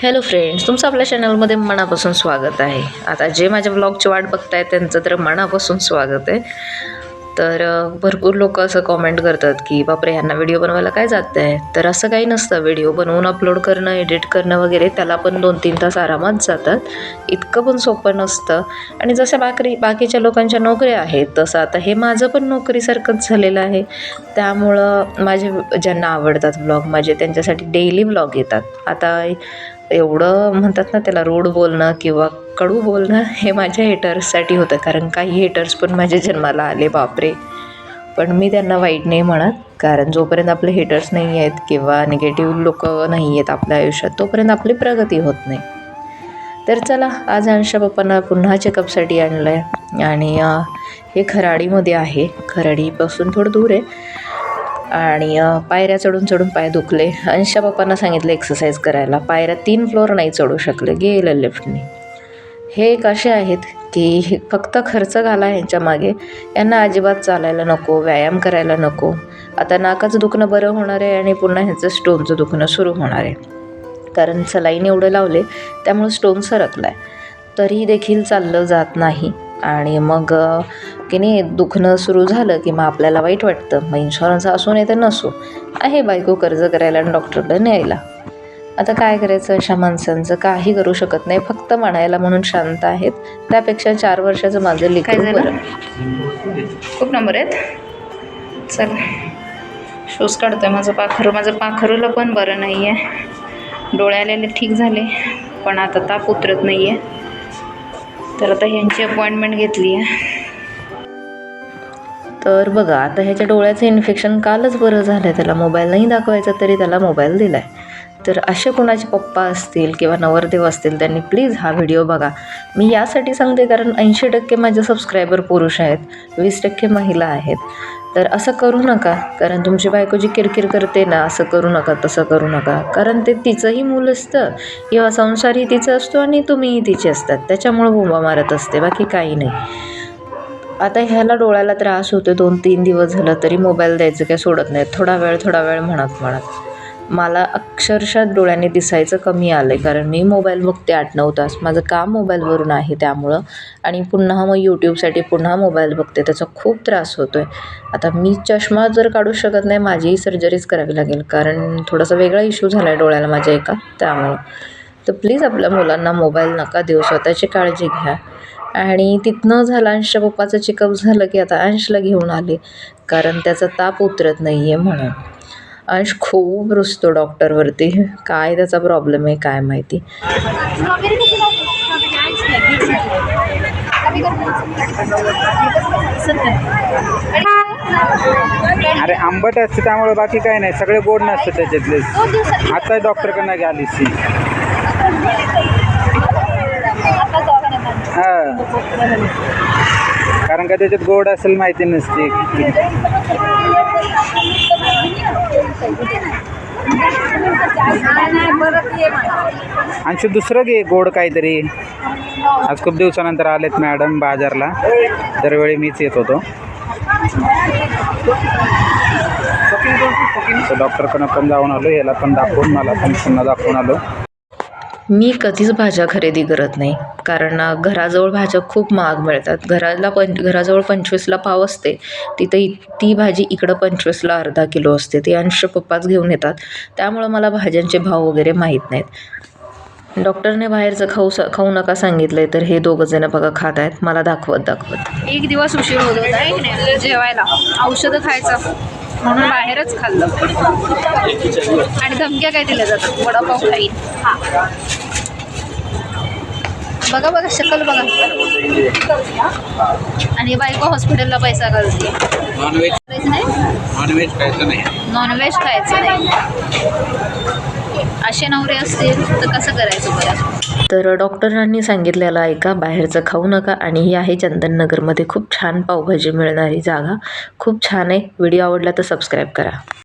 Hello friends, तुमचं आपल्या चॅनलमध्ये मनापासून स्वागत आहे. आता जे माझ्या व्लॉगची वाट बघताय त्यांचं तर मनापासून स्वागत आहे. तर भरपूर लोक असं कॉमेंट करतात की बापरे, ह्यांना व्हिडिओ बनवायला काय जात आहे. तर असं काही नसतं. व्हिडिओ बनवून अपलोड करणं, एडिट करणं वगैरे त्याला पण 2-3 तास आरामात जातात. इतकं पण सोपं नसतं. आणि जसं बाकीच्या लोकांच्या नोकऱ्या आहेत तसं आता हे माझं पण नोकरीसारखंच झालेलं आहे. त्यामुळं माझे ज्यांना आवडतात व्लॉग माझे त्यांच्यासाठी डेली व्लॉग येतात. आता एवढं म्हणतात ना त्याला, रूड बोलणं किंवा कडू बोलणं हे माझ्या हेटर्ससाठी होतं. कारण काही हेटर्स पण माझ्या जन्माला आले, बापरे. पण मी त्यांना वाईट नाही म्हणत, कारण जोपर्यंत आपले हेटर्स नाही आहेत किंवा निगेटिव्ह लोक नाही आहेत आपल्या आयुष्यात तोपर्यंत आपली प्रगती होत नाही. तर चला, आज अंशा पप्पांना पुन्हा चेकअपसाठी आणलं आहे. आणि हे खराडीमध्ये आहे. खराडीपासून थोडं दूर आहे. आणि पायऱ्या चढून चढून पाय दुखले. अंशा पप्पांना सांगितलं एक्सरसाइज करायला. पायऱ्या 3 फ्लोअर नाही चढू शकले, गेलं लिफ्टने. हे एक असे आहेत की फक्त खर्च घाला ह्यांच्या मागे. यांना अजिबात चालायला नको, व्यायाम करायला नको. आता नाकाचं दुखणं बरं होणार आहे आणि पुन्हा ह्याचं स्टोनचं दुखणं सुरू होणार आहे. कारण सलाईन एवढं लावले त्यामुळे स्टोन सरकला आहे. तरी देखील चाललं जात नाही. आणि मग की नाही, दुखणं सुरू झालं की मग आपल्याला वाईट वाटतं. मग इन्शुरन्स असू नाही तर नसो, आहे बायको कर्ज करायला आणि डॉक्टरकडे न्यायला. आता काय करायचं, अशा माणसांचं काही करू शकत नाही. फक्त म्हणायला म्हणून शांत आहेत. त्यापेक्षा 4 वर्षाचं माझं लेकरू बरं. खूप नंबर आहेत. चल, शूज काढतोय. माझं पाखरूला पण बरं नाही आहे. डोळे आलेले ठीक झाले पण आता ताप उतरत नाही आहे. तर आता ह्यांची अपॉइंटमेंट घेतली आहे. तर बघा, आता ह्याच्या डोळ्याचं इन्फेक्शन कालच बरं झालं आहे. त्याला मोबाईल नाही दाखवायचा तरी त्याला मोबाईल दिला आहे. तर असे कोणाचे पप्पा असतील किंवा नवरदेव असतील त्यांनी प्लीज हा व्हिडिओ बघा. मी यासाठी सांगते कारण 80% माझे सबस्क्रायबर पुरुष आहेत, 20% महिला आहेत. तर असं करू नका. कारण तुमची बायको जी किरकिर करते ना, असं करू नका, तसं करू नका. कारण ते तिचंही मूल असतं किंवा संसारही तिचं असतो आणि तुम्हीही तिचे असतात. त्याच्यामुळं बोंबा मारत असते, बाकी काही नाही. आता ह्याला डोळ्याला त्रास होतो 2-3 दिवस झालं तरी मोबाईल द्यायचं काय सोडत नाही. थोडा वेळ म्हणत मला अक्षरशः डोळ्याने दिसायचं कमी आलं आहे. कारण मी मोबाईल बघते 8-9 तास. माझं काम मोबाईलवरून आहे त्यामुळं. आणि पुन्हा मग यूट्यूबसाठी पुन्हा मोबाईल बघते, त्याचा खूप त्रास होतो आहे. आता मी चष्मा जर काढू शकत नाही, माझीही सर्जरीच करावी लागेल. कारण थोडासा वेगळा इश्यू झाला आहे डोळ्याला माझ्या एका, त्यामुळं. तर प्लीज आपल्या मुलांना मोबाईल नका देऊ, स्वतःची काळजी घ्या. आणि तिथनं झालं, अंशा पप्पाचं चेकअप झालं की आता अंशला घेऊन आले. कारण त्याचा ताप उतरत नाही आहे म्हणून. अंश खूप रुसतो डॉक्टरवरती. काय त्याचा प्रॉब्लेम आहे काय माहिती. अरे आंबट असते त्यामुळे बाकी काय नाही, सगळे गोड नसते त्याच्यातले. आता डॉक्टरकडनं गेली सी. हां, कारण का त्याच्यात गोड असेल माहिती नसते. आणि दुसरं घे गोड काहीतरी. आज खूप दिवसानंतर आलेत मॅडम बाजारला. दरवेळी मीच येत होतो. डॉक्टरकडनं पण जाऊन आलो, याला पण दाखवून, मला पण पुन्हा दाखवून आलो. मी कधीच भाज्या खरेदी करत नाही. कारण घराजवळ भाज्या खूप महाग मिळतात. घराजवळ 25ला पाव असते, तिथं ती भाजी इकडं 25ला अर्धा किलो असते. ती अंश पप्पाच घेऊन येतात. त्यामुळं मला भाज्यांचे भाव वगैरे माहीत नाहीत. डॉक्टरने बाहेरचं खाऊ नका सांगितलं आहे, तर हे 2 जण बघा खात आहेत मला दाखवत. एक दिवस उशीर होत होता आहे की नाही जेवायला, औषधं खायचं म्हणून बाहेरच खाल्लं. आणि धमक्या काय दिल्या जातात, वडापाव खाईल. बघा शक्कल बघा. आणि बायको हॉस्पिटलला पैसा घालते. नॉनव्हेज खायचं नाही. असे नवरे असतील तर कसं करायचं बरं. तर डॉक्टरांनी सांगितलेलं ऐका, बाहेरचं खाऊ नका. आणि ही आहे चंदननगरमध्ये खूप छान पावभाजी मिळणारी जागा. खूप छान आहे. व्हिडिओ आवडला तर सबस्क्राईब करा.